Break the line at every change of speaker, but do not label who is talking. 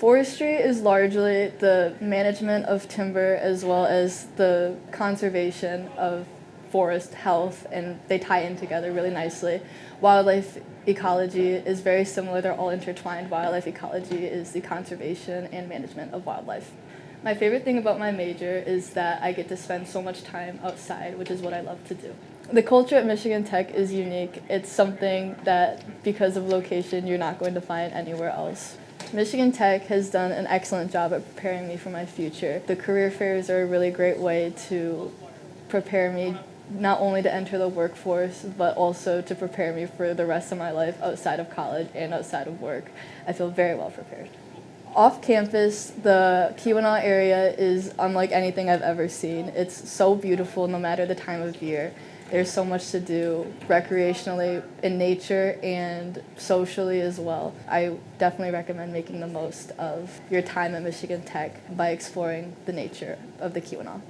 Forestry is largely the management of timber as well as the conservation of forest health, and they tie in together really nicely. Wildlife ecology is very similar, they're all intertwined. Wildlife ecology is the conservation and management of wildlife. My favorite thing about my major is that I get to spend so much time outside, which is what I love to do. The culture at Michigan Tech is unique. It's something that, because of location, you're not going to find anywhere else. Michigan Tech has done an excellent job at preparing me for my future. The career fairs are a really great way to prepare me not only to enter the workforce, but also to prepare me for the rest of my life outside of college and outside of work. I feel very well prepared. Off campus, the Keweenaw area is unlike anything I've ever seen. It's so beautiful no matter the time of year. There's so much to do recreationally, in nature, and socially as well. I definitely recommend making the most of your time at Michigan Tech by exploring the nature of the Keweenaw.